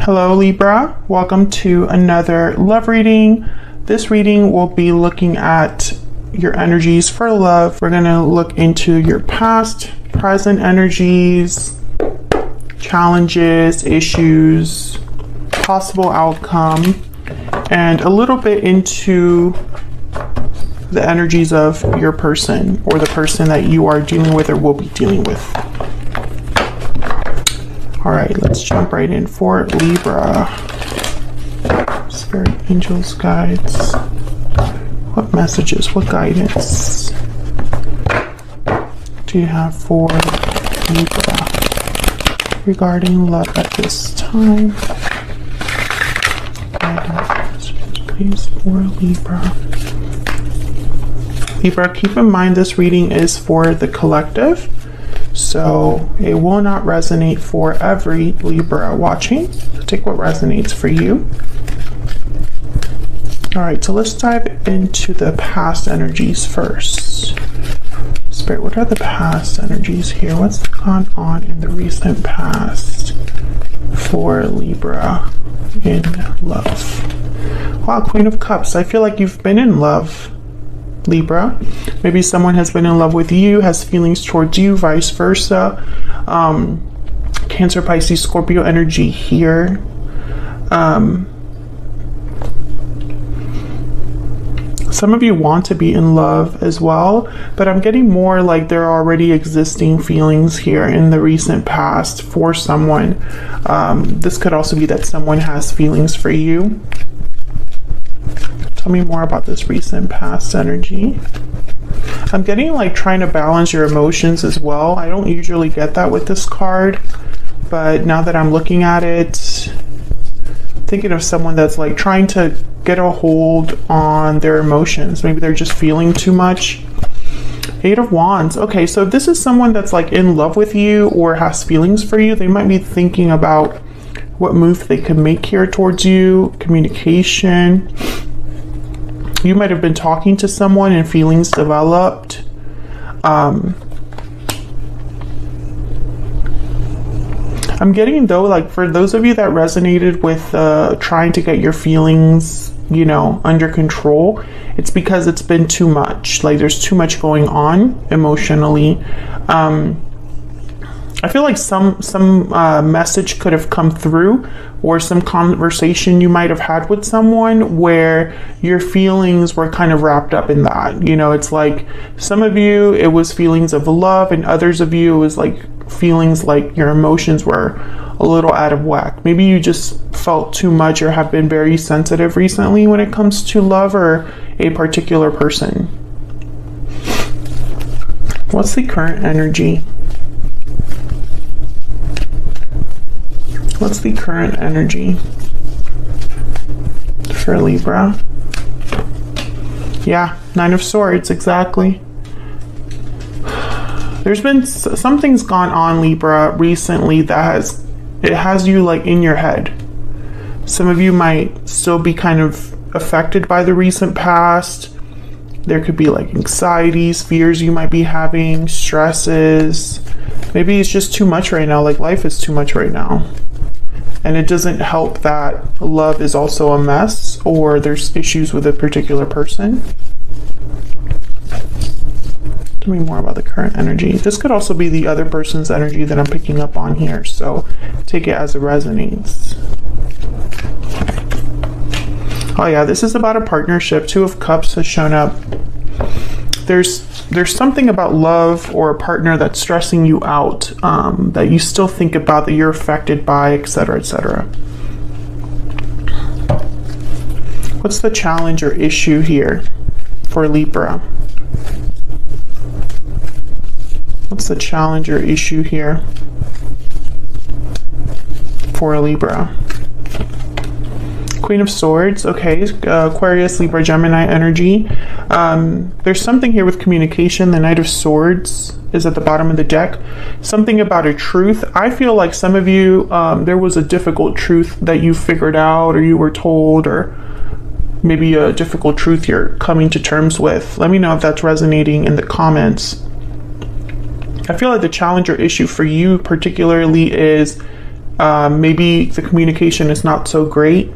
Hello Libra, welcome to another love reading. This reading will be looking at your energies for love. We're going to look into your past, present energies, challenges, issues, possible outcome, and a little bit into the energies of your person or the person that you are dealing with or will be dealing with. All right, let's jump right in for Libra. Spirit, angels, guides. What messages, what guidance do you have for Libra regarding love at this time? Guidance, please, for Libra. Libra, keep in mind this reading is for the collective. So it will not resonate for every Libra watching. Take what resonates for you. All right, so let's dive into the past energies first. Spirit, what are the past energies here? What's gone on in the recent past for Libra in love? Wow, Queen of Cups. I feel like you've been in love, Libra. Maybe someone has been in love with you, has feelings towards you, vice versa. Cancer, Pisces, Scorpio energy here. Some of you want to be in love as well, but I'm getting more like there are already existing feelings here in the recent past for someone. This could also be that someone has feelings for you. Tell me more about this recent past energy. I'm getting like trying to balance your emotions as well. I don't usually get that with this card, but now that I'm looking at it, thinking of someone that's like trying to get a hold on their emotions. Maybe they're just feeling too much. Eight of Wands. Okay, so if this is someone that's like in love with you or has feelings for you, they might be thinking about what move they could make here towards you. Communication. You might have been talking to someone and feelings developed. I'm getting though, like for those of you that resonated with trying to get your feelings, you know, under control, it's because it's been too much. Like there's too much going on emotionally. I feel like some message could have come through, or some conversation you might have had with someone where your feelings were kind of wrapped up in that. You know, it's like some of you, it was feelings of love, and others of you, it was like feelings like your emotions were a little out of whack. Maybe you just felt too much or have been very sensitive recently when it comes to love or a particular person. What's the current energy? What's the current energy for Libra? Yeah, Nine of Swords, exactly. There's been something's gone on, Libra, recently that has you like in your head. Some of you might still be kind of affected by the recent past. There could be like anxieties, fears you might be having, stresses. Maybe it's just too much right now, like life is too much right now. And it doesn't help that love is also a mess, or there's issues with a particular person. Tell me more about the current energy. This could also be the other person's energy that I'm picking up on here, so take it as it resonates. Oh yeah, this is about a partnership. Two of Cups has shown up. There's something about love or a partner that's stressing you out, that you still think about, that you're affected by, etc., etc. What's the challenge or issue here for Libra? What's the challenge or issue here for Libra? Queen of Swords. Okay, Aquarius, Libra, Gemini energy. There's something here with communication. The Knight of Swords is at the bottom of the deck. Something about a truth. I feel like some of you, there was a difficult truth that you figured out, or you were told, or maybe a difficult truth you're coming to terms with. Let me know if that's resonating in the comments. I feel like the challenge or issue for you particularly is Maybe the communication is not so great.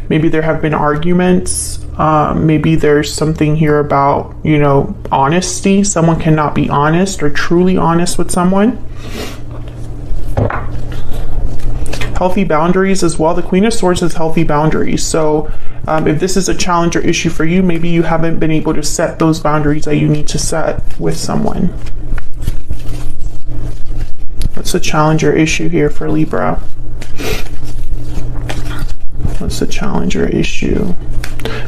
Maybe there have been arguments. Maybe there's something here about, you know, honesty. Someone cannot be honest or truly honest with someone. Healthy boundaries as well. The Queen of Swords has healthy boundaries. So if this is a challenge or issue for you, maybe you haven't been able to set those boundaries that you need to set with someone. What's the challenge or issue here for Libra? What's the challenge or issue?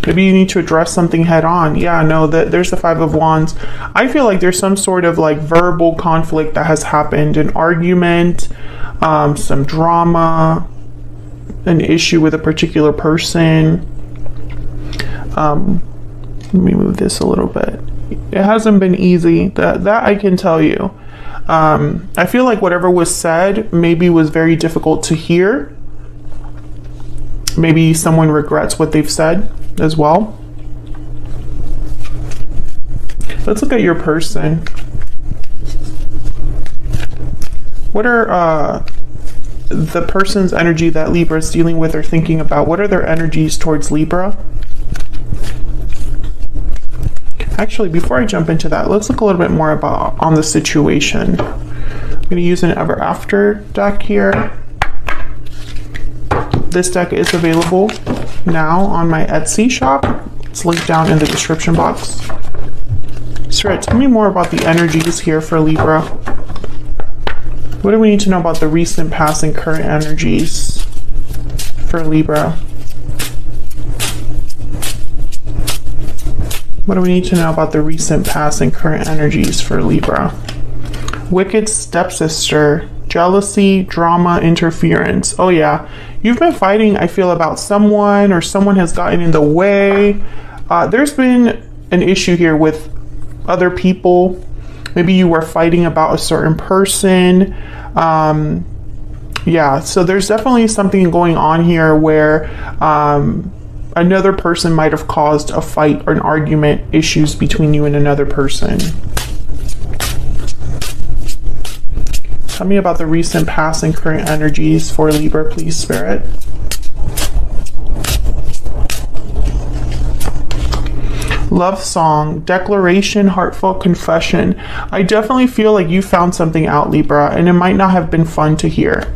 Maybe you need to address something head on. Yeah, no, there's the Five of Wands. I feel like there's some sort of like verbal conflict that has happened, an argument, some drama, an issue with a particular person. Let me move this a little bit. It hasn't been easy. That I can tell you. I feel like whatever was said maybe was very difficult to hear. Maybe someone regrets what they've said as well. Let's look at your person. What are the person's energy that Libra is dealing with or thinking about? What are their energies towards Libra? Actually, before I jump into that, let's look a little bit more about on the situation. I'm going to use an Ever After deck here. This deck is available now on my Etsy shop. It's linked down in the description box. Spirit, tell me more about the energies here for Libra. What do we need to know about the recent, past, and current energies for Libra? What do we need to know about the recent, past, and current energies for Libra? Wicked stepsister, jealousy, drama, interference. Oh yeah, you've been fighting, I feel, about someone, or someone has gotten in the way. There's been an issue here with other people. Maybe you were fighting about a certain person. Yeah, so there's definitely something going on here where another person might have caused a fight or an argument, issues between you and another person. Tell me about the recent, past, and current energies for Libra, please, Spirit. Love song, declaration, heartfelt confession. I definitely feel like you found something out, Libra, and it might not have been fun to hear.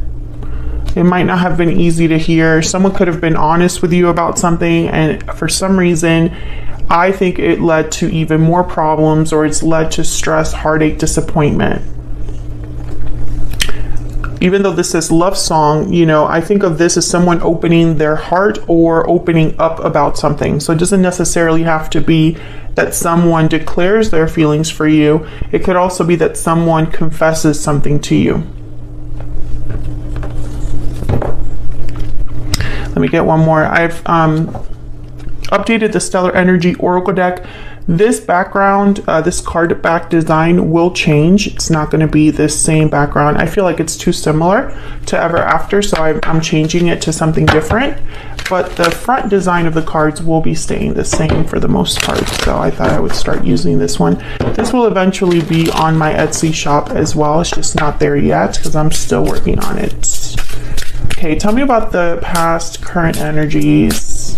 It might not have been easy to hear. Someone could have been honest with you about something, and for some reason, I think it led to even more problems, or it's led to stress, heartache, disappointment. Even though this is love song, you know, I think of this as someone opening their heart or opening up about something. So it doesn't necessarily have to be that someone declares their feelings for you. It could also be that someone confesses something to you. Let me get one more. I've updated the Stellar Energy Oracle deck. This background, this card back design will change. It's not going to be this same background. I feel like it's too similar to Ever After, so I'm changing it to something different. But the front design of the cards will be staying the same for the most part. So I thought I would start using this one. This will eventually be on my Etsy shop as well. It's just not there yet because I'm still working on it. Okay, tell me about the past, current energies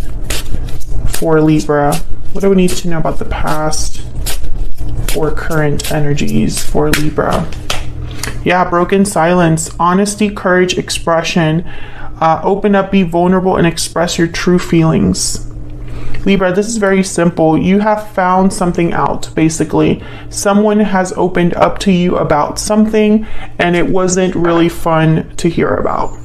for Libra. What do we need to know about the past or current energies for Libra? Yeah, broken silence, honesty, courage, expression. Open up, be vulnerable, and express your true feelings. Libra, this is very simple. You have found something out, basically. Someone has opened up to you about something, and it wasn't really fun to hear about.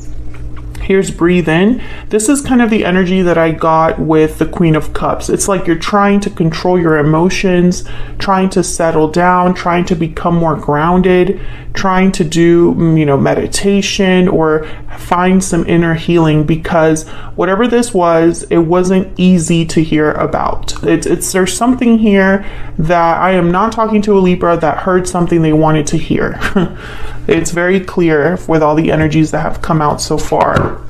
Here's breathe in. This is kind of the energy that I got with the Queen of Cups. It's like you're trying to control your emotions, trying to settle down, trying to become more grounded, trying to do, meditation or find some inner healing, because whatever this was, it wasn't easy to hear about. There's something here that I am not talking to a Libra that heard something they wanted to hear. It's very clear with all the energies that have come out so far.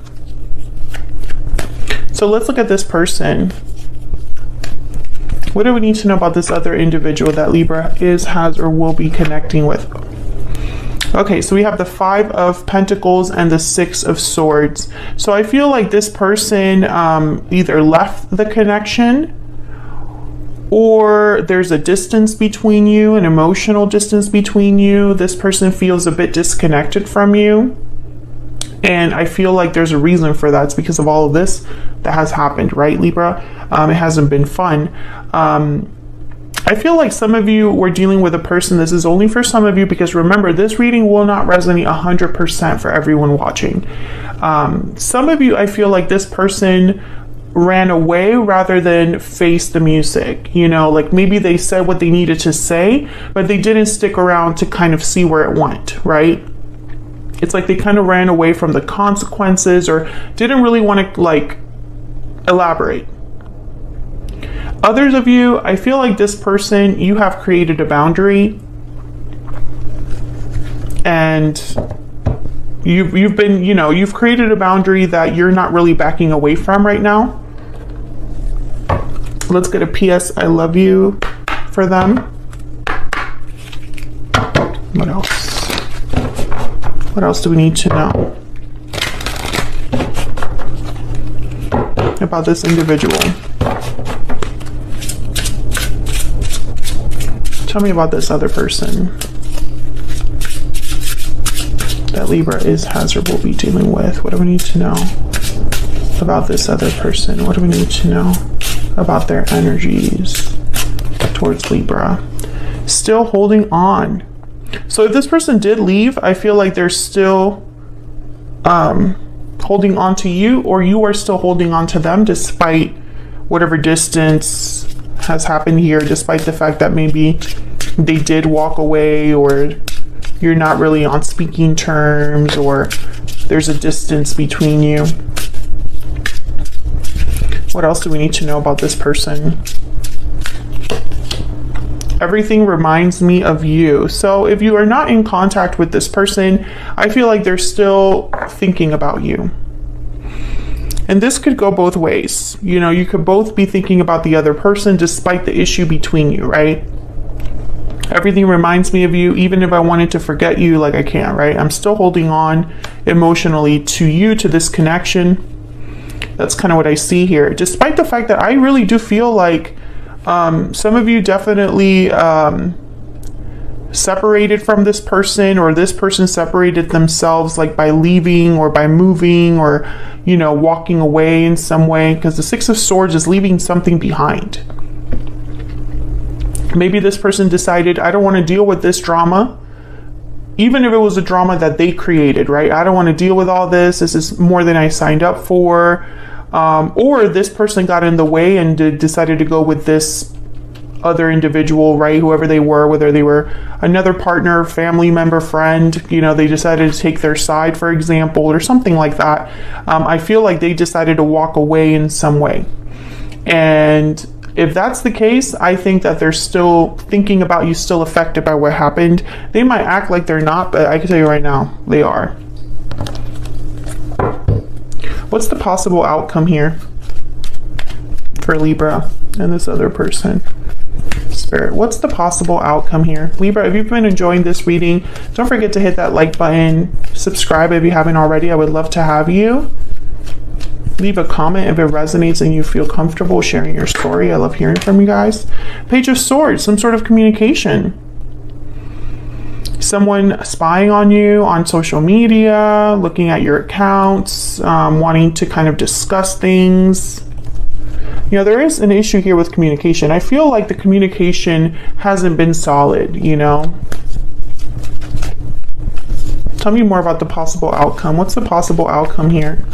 So let's look at this person. What do we need to know about this other individual that Libra is, has, or will be connecting with? Okay, so we have the Five of Pentacles and the Six of Swords. So I feel like this person either left the connection, or there's a distance between you, an emotional distance between you. This person feels a bit disconnected from you. And I feel like there's a reason for that. It's because of all of this that has happened, right, Libra? It hasn't been fun. I feel like some of you were dealing with a person, this is only for some of you, because remember, this reading will not resonate 100% for everyone watching. Some of you, I feel like this person ran away rather than face the music. You know, like maybe they said what they needed to say, but they didn't stick around to kind of see where it went, right? It's like they kind of ran away from the consequences or didn't really want to like elaborate. Others of you, I feel like this person, you have created a boundary, and you've been, you know, you've created a boundary that you're not really backing away from right now. Let's get a PS I love you for them. What else? What else do we need to know about this individual? Tell me about this other person that Libra has or will be dealing with. What do we need to know about this other person? What do we need to know about their energies towards Libra? Still holding on. So if this person did leave, I feel like they're still holding on to you, or you are still holding on to them despite whatever distance has happened here, despite the fact that maybe they did walk away, or you're not really on speaking terms, or there's a distance between you. What else do we need to know about this person? Everything reminds me of you. So if you are not in contact with this person, I feel like they're still thinking about you. And this could go both ways. You know, you could both be thinking about the other person despite the issue between you, right? Everything reminds me of you. Even if I wanted to forget you, like I can't, right? I'm still holding on emotionally to you, to this connection. That's kind of what I see here. Despite the fact that I really do feel like some of you definitely separated from this person, or this person separated themselves, like by leaving or by moving, or, you know, walking away in some way, because the Six of Swords is leaving something behind. Maybe this person decided, I don't want to deal with this drama, even if it was a drama that they created, right? I don't want to deal with all this. This is more than I signed up for. Or this person got in the way and decided to go with this other individual, right? Whoever they were, whether they were another partner, family member, friend, you know, they decided to take their side, for example, or something like that. I feel like they decided to walk away in some way. And if that's the case, I think that they're still thinking about you, still affected by what happened. They might act like they're not, but I can tell you right now, they are. What's the possible outcome here for Libra and this other person? Spirit, what's the possible outcome here? Libra, if you've been enjoying this reading, don't forget to hit that like button. Subscribe if you haven't already. I would love to have you. Leave a comment if it resonates and you feel comfortable sharing your story. I love hearing from you guys. Page of Swords, some sort of communication. Someone spying on you on social media, looking at your accounts, wanting to kind of discuss things. You know, there is an issue here with communication. I feel like the communication hasn't been solid, you know. Tell me more about the possible outcome. What's the possible outcome here?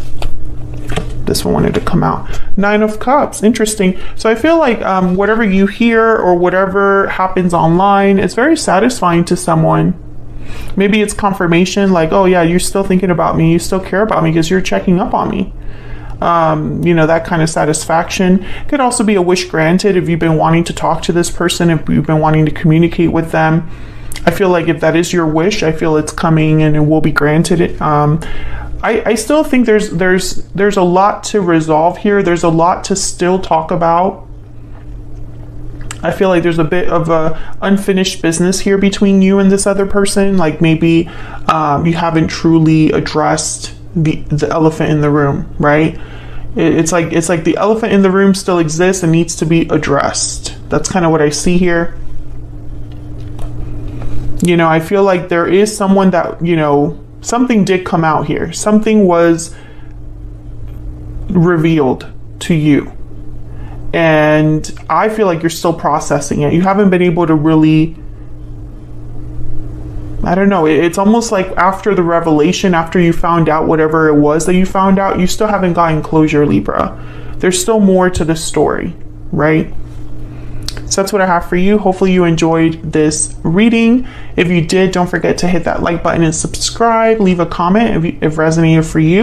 This one wanted to come out. Nine of Cups. Interesting. So I feel like whatever you hear or whatever happens online is very satisfying to someone. Maybe it's confirmation, like, oh yeah, you're still thinking about me. You still care about me because you're checking up on me. You know, that kind of satisfaction. Could also be a wish granted if you've been wanting to talk to this person, if you've been wanting to communicate with them. I feel like if that is your wish, I feel it's coming and it will be granted. I still think there's a lot to resolve here. There's a lot to still talk about. I feel like there's a bit of a unfinished business here between you and this other person. Like maybe you haven't truly addressed the elephant in the room, right? It's like the elephant in the room still exists and needs to be addressed. That's kind of what I see here. You know, I feel like there is someone that, you know, something did come out here. Something was revealed to you. And I feel like you're still processing it. You haven't been able to really, I don't know, it's almost like after the revelation, after you found out whatever it was that you found out, you still haven't gotten closure, Libra. There's still more to the story, right? So that's what I have for you. Hopefully you enjoyed this reading. If you did, don't forget to hit that like button and subscribe. Leave a comment if it resonated for you.